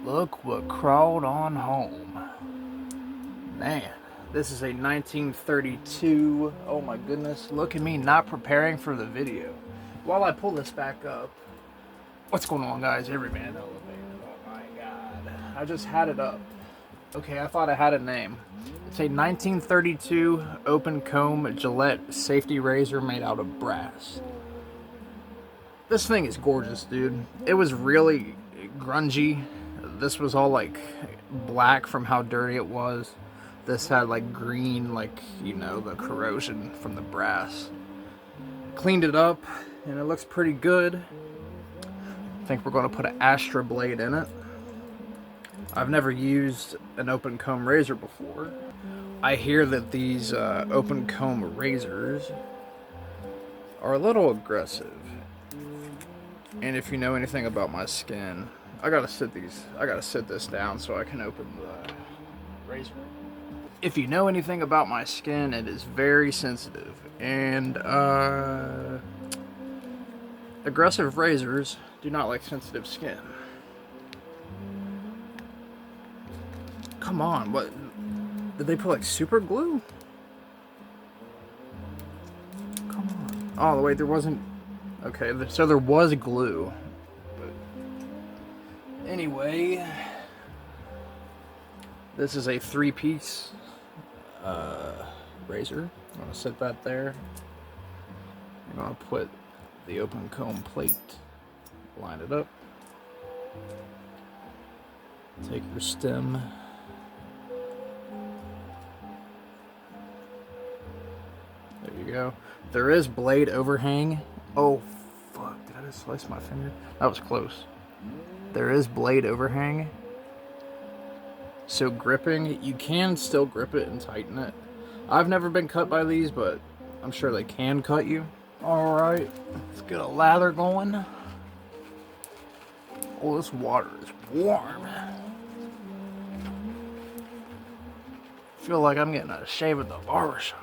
Look what crawled on home. Man, this is a 1932. Oh my goodness, look at me not preparing for the video. While I pull this back up, what's going on, guys? Every man elevator. Oh my god. I just had it up. Okay, I thought I had a name. It's a 1932 open comb Gillette safety razor made out of brass. This thing is gorgeous, dude. It was really grungy. This was all like black from how dirty it was. This had like green, like, you know, the corrosion from the brass. Cleaned it up and it looks pretty good. I think we're going to put an Astra blade in it. I've never used an open comb razor before. I hear that these open comb razors are a little aggressive. And if you know anything about my skin, I gotta sit this down so I can open the razor. If you know anything about my skin, it is very sensitive, and aggressive razors do not like sensitive skin. Come on, what? Did they put like super glue? Come on. Oh wait, there wasn't. Okay, so there was glue. But anyway, this is a 3-piece razor. I'm gonna set that there. I'm gonna put the open comb plate, line it up. Take your stem. There you go. There is blade overhang. Oh, fuck. Did I just slice my finger? That was close. There is blade overhang. So gripping, you can still grip it and tighten it. I've never been cut by these, but I'm sure they can cut you. Alright, let's get a lather going. Oh, this water is warm. Feel like I'm getting a shave at the barbershop.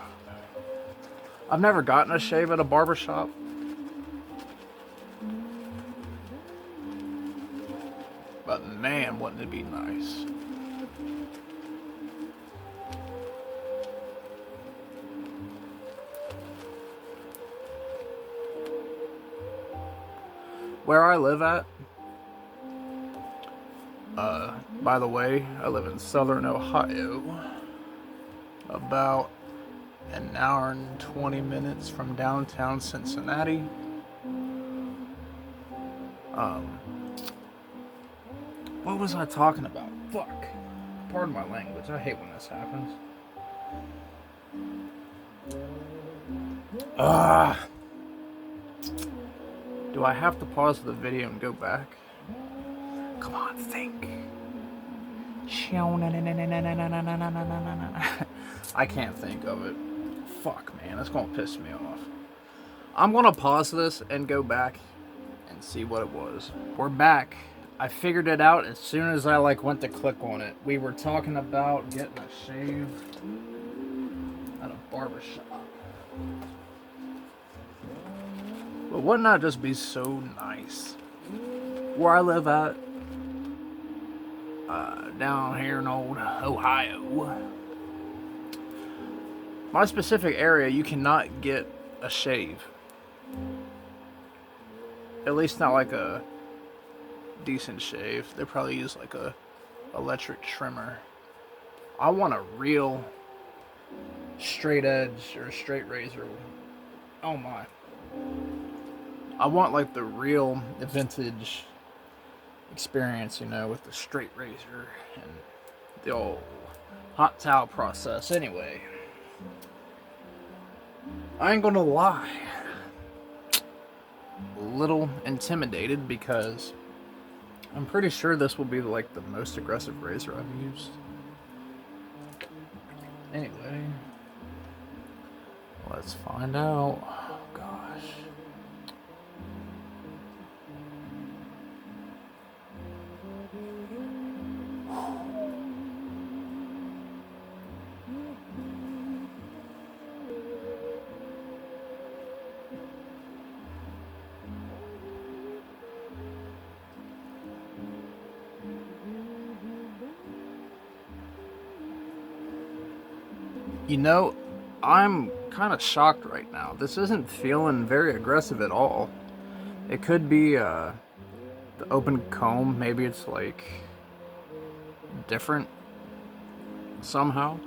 I've never gotten a shave at a barbershop. But man, wouldn't it be nice? Where I live at, by the way, I live in southern Ohio, about an hour and 20 minutes from downtown Cincinnati. What was I talking about? Fuck. Pardon my language. I hate when this happens. Do I have to pause the video and go back? Come on, think. I can't think of it. Fuck, man. That's gonna piss me off. I'm gonna pause this and go back and see what it was. We're back. I figured it out as soon as I went to click on it. We were talking about getting a shave at a barbershop. But wouldn't that just be so nice? Where I live at, down here in old Ohio, my specific area, you cannot get a shave. At least not like a decent shave. They probably use like a electric trimmer. I want a real straight edge or straight razor. Oh my. I want like the real vintage experience, you know, with the straight razor and the old hot towel process. Anyway, I ain't gonna lie, a little intimidated because I'm pretty sure this will be like the most aggressive razor I've used. Anyway, let's find out. Oh gosh. You know, I'm kind of shocked right now. This isn't feeling very aggressive at all. It could be the open comb. Maybe it's like different somehow.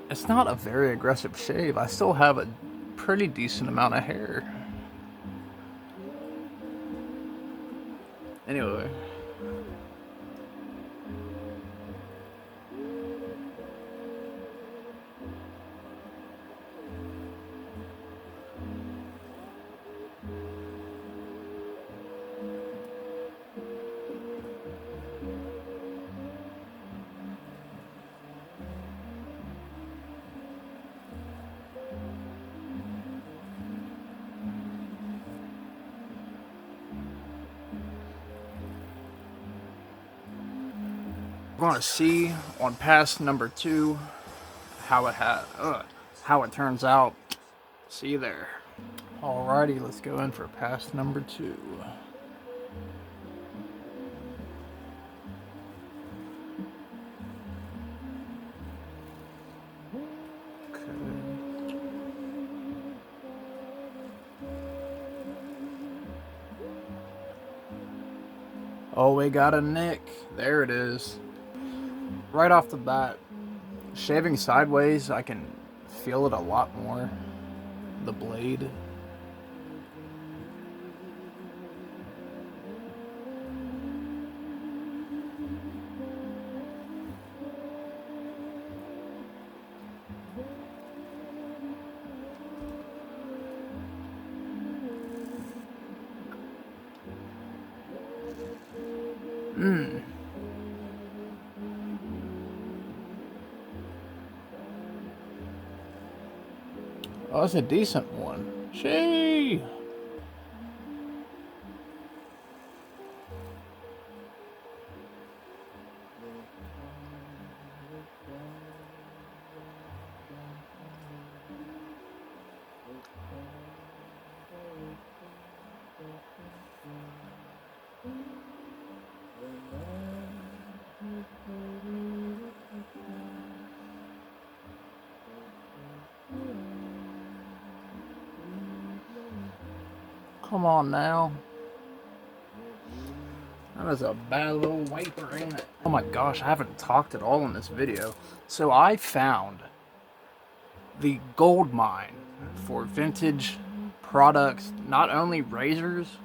It's not a very aggressive shave. I still have a pretty decent amount of hair. Anyway. We're gonna see on pass number 2 how it turns out. See you there. Alrighty, let's go in for pass number 2. Oh, we got a nick. There it is. Right off the bat, shaving sideways, I can feel it a lot more. The blade. Oh, that's a decent one. Shee! Come on now. That was a bad little wiper, ain't it? Oh my gosh, I haven't talked at all in this video. So I found the gold mine for vintage products, not only razors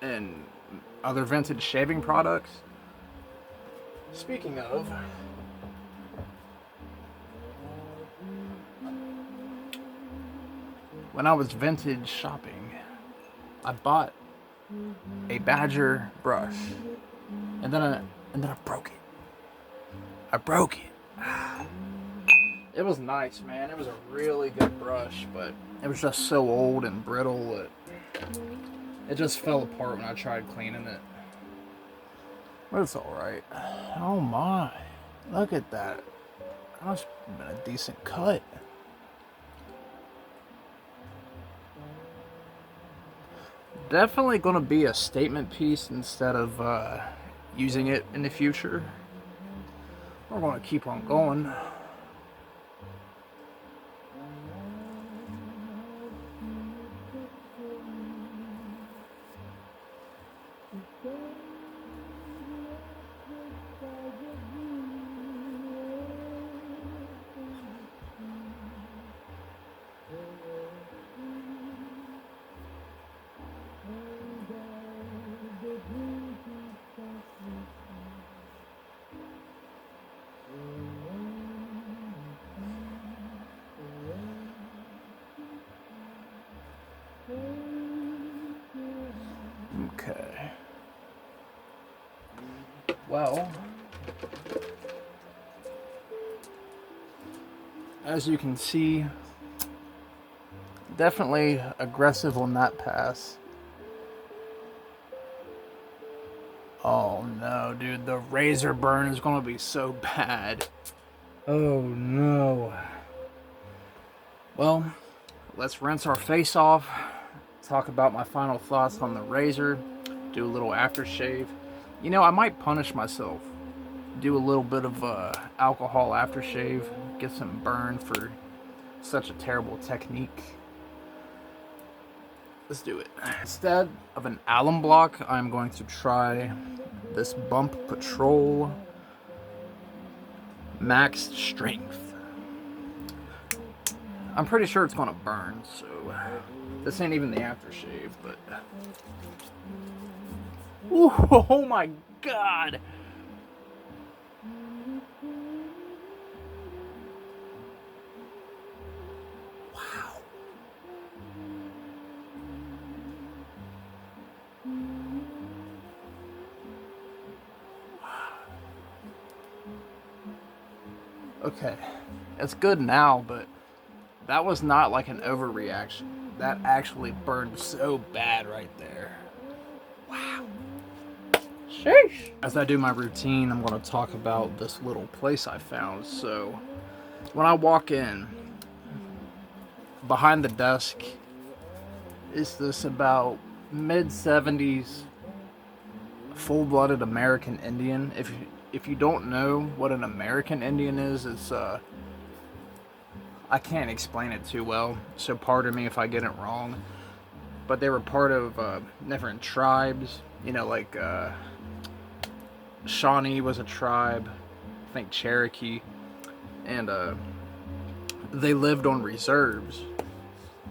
and other vintage shaving products. Speaking of, when I was vintage shopping, I bought a Badger brush, and then I broke it. I broke it. It was nice, man. It was a really good brush, but it was just so old and brittle that it just fell apart when I tried cleaning it. But it's alright. Oh my. Look at that. That must have been a decent cut. Definitely going to be a statement piece instead of using it in the future. We're going to keep on going. Okay. Well, as you can see, definitely aggressive on that pass. Oh no, dude, the razor burn is gonna be so bad. Oh no. Well, let's rinse our face off, talk about my final thoughts on the razor, do a little aftershave. You know, I might punish myself do a little bit of alcohol aftershave, get some burn for such a terrible technique. Let's do it. Instead of an alum block, I'm going to try this Bump Patrol Max Strength. I'm pretty sure it's gonna burn, so this ain't even the aftershave, but ooh, oh my god! Wow. Okay, it's good now, but that was not like an overreaction. That actually burned so bad right there. Wow. Sheesh. As I do my routine, I'm going to talk about this little place I found. So, when I walk in, behind the desk is this about mid-70s full-blooded American Indian. If you don't know what an American Indian is, it's I can't explain it too well, so pardon me if I get it wrong. But they were part of different tribes, you know, like Shawnee was a tribe, I think Cherokee, and they lived on reserves.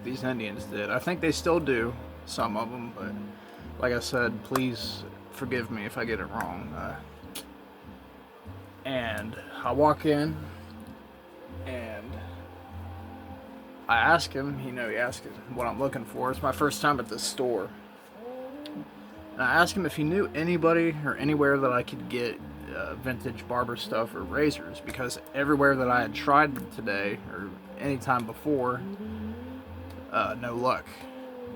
These Indians did. I think they still do, some of them, but like I said, please forgive me if I get it wrong. And I walk in, and I ask him, he asked what I'm looking for. It's my first time at this store. And I asked him if he knew anybody or anywhere that I could get vintage barber stuff or razors, because everywhere that I had tried today or any time before, no luck.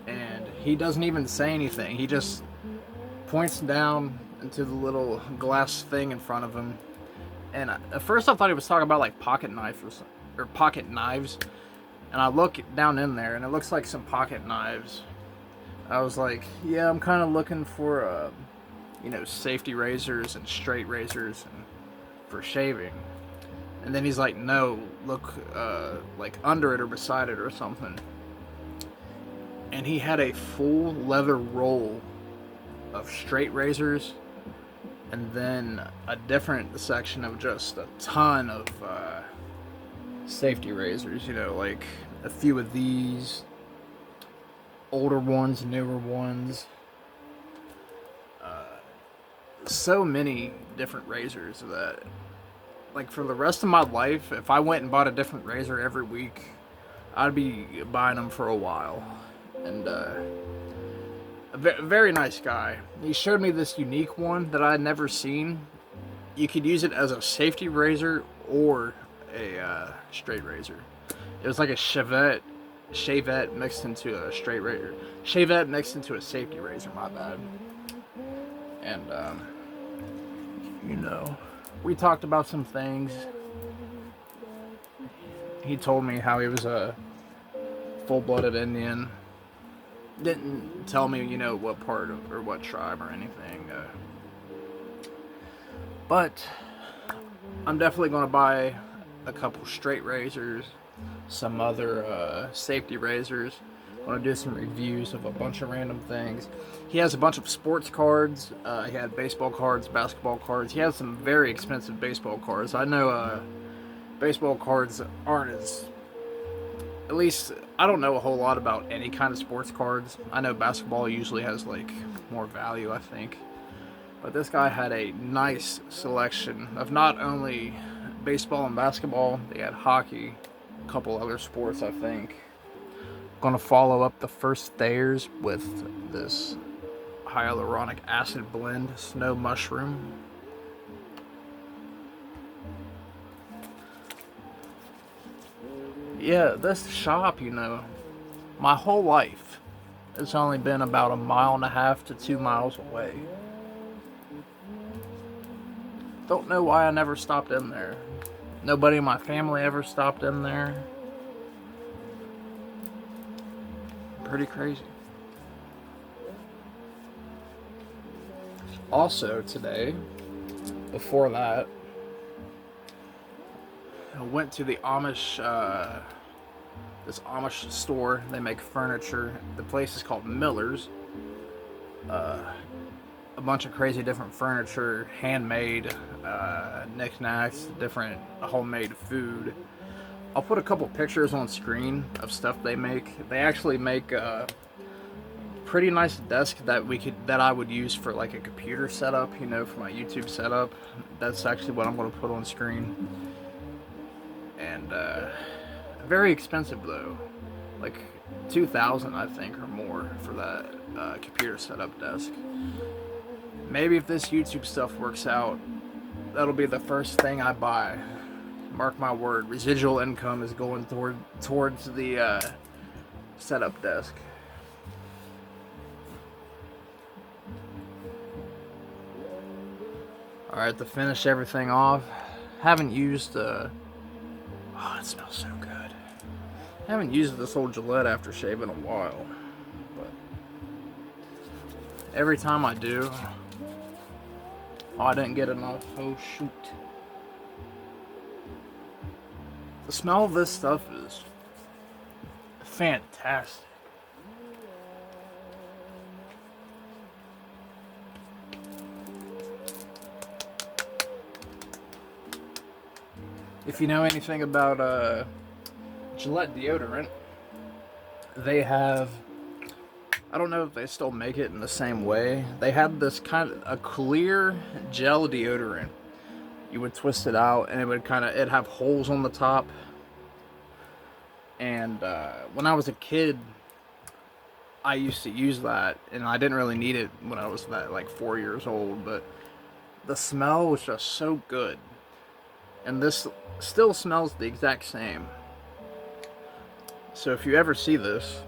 And he doesn't even say anything. He just points down into the little glass thing in front of him. And at first I thought he was talking about like pocket knives or pocket knives. And I look down in there and it looks like some pocket knives. I was like, yeah, I'm kind of looking for, safety razors and straight razors and for shaving. And then he's like, no, look, like under it or beside it or something. And he had a full leather roll of straight razors, and then a different section of just a ton of safety razors, like a few of these, older ones, newer ones, so many different razors that, like, for the rest of my life, if I went and bought a different razor every week, I'd be buying them for a while. And a very nice guy. He showed me this unique one that I had never seen. You could use it as a safety razor or a straight razor. It was like a shavette mixed into a straight razor. Shavette mixed into a safety razor, my bad. And, we talked about some things. He told me how he was a full-blooded Indian. Didn't tell me, what part of, or what tribe or anything. But I'm definitely going to buy a couple straight razors, some other safety razors. I'm going to do some reviews of a bunch of random things. He has a bunch of sports cards. He had baseball cards, basketball cards. He has some very expensive baseball cards. I know baseball cards aren't as... At least, I don't know a whole lot about any kind of sports cards. I know basketball usually has, more value, I think. But this guy had a nice selection of not only baseball and basketball, they had hockey, a couple other sports, I think. Gonna follow up the first Thayers with this hyaluronic acid blend, snow mushroom. Yeah, this shop, my whole life, it's only been about 1.5 to 2 miles away. Don't know why I never stopped in there. Nobody in my family ever stopped in there. Pretty crazy. Also today, before that, I went to the Amish, this Amish store. They make furniture. The place is called Miller's. A bunch of crazy different furniture, handmade, knickknacks, different homemade food. I'll put a couple pictures on screen of stuff they make. They actually make a pretty nice desk that I would use for like a computer setup, you know, for my YouTube setup. That's actually what I'm going to put on screen. And very expensive though, like $2,000 I think or more for that computer setup desk. Maybe if this YouTube stuff works out, that'll be the first thing I buy. Mark my word, residual income is going towards the setup desk. Alright, to finish everything off, haven't used oh, it smells so good. Haven't used this old Gillette aftershave in a while, but every time I do, oh, I didn't get enough. Oh shoot. The smell of this stuff is fantastic. If you know anything about Gillette deodorant, they have, I don't know if they still make it in the same way. They had this kind of a clear gel deodorant. You would twist it out and it'd have holes on the top. And when I was a kid, I used to use that, and I didn't really need it when I was like 4 years old, but the smell was just so good. And this still smells the exact same. So if you ever see this,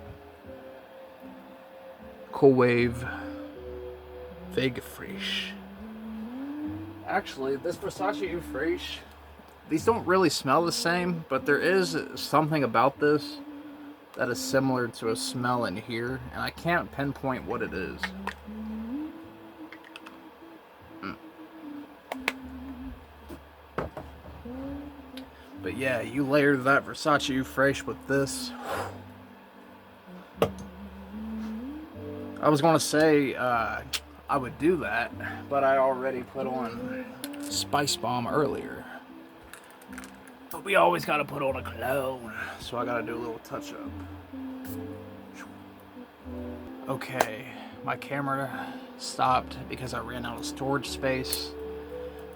Cool Wave Vega Fresh. Actually, this Versace Fresh, these don't really smell the same, but there is something about this that is similar to a smell in here, and I can't pinpoint what it is. But yeah, you layer that Versace Fresh with this. I was gonna say I would do that, but I already put on Spice Bomb earlier. But we always gotta put on a cologne, so I gotta do a little touch up. Okay, my camera stopped because I ran out of storage space.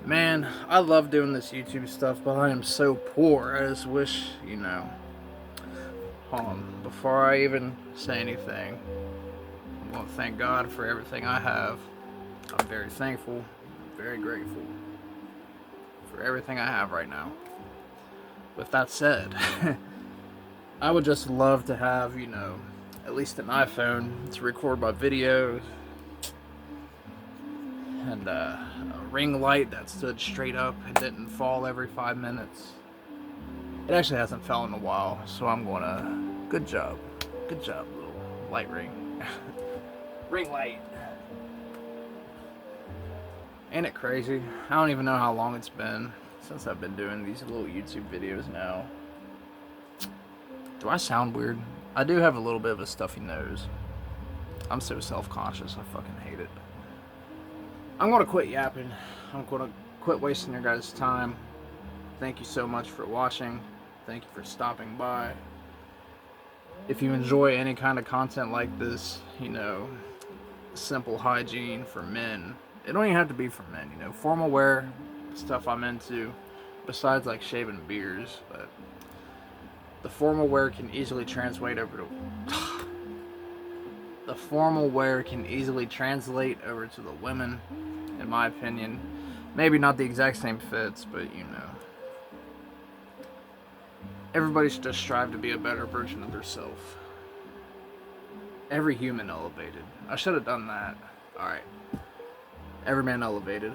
Man, I love doing this YouTube stuff, but I am so poor. I just wish, you know. Hold on, before I even say anything, I want to thank God for everything I have. I'm very thankful, very grateful for everything I have right now. With that said, I would just love to have, you know, at least an iPhone to record my videos, and a ring light that stood straight up and didn't fall every 5 minutes. It actually hasn't fallen in a while, so I'm gonna, good job, little light ring. Ring light. Ain't it crazy? I don't even know how long it's been since I've been doing these little YouTube videos now. Do I sound weird? I do have a little bit of a stuffy nose. I'm so self-conscious, I fucking hate it. I'm gonna quit yapping. I'm gonna quit wasting your guys' time. Thank you so much for watching. Thank you for stopping by. If you enjoy any kind of content like this, you know, simple hygiene for men. It don't even have to be for men, you know, formal wear, stuff I'm into, besides like shaving beards, but the formal wear can easily translate over to the formal wear can easily translate over to the women, in my opinion. Maybe not the exact same fits, but you know. Everybody should just strive to be a better version of themselves. Every human elevated. I should have done that. Alright. Every man elevated.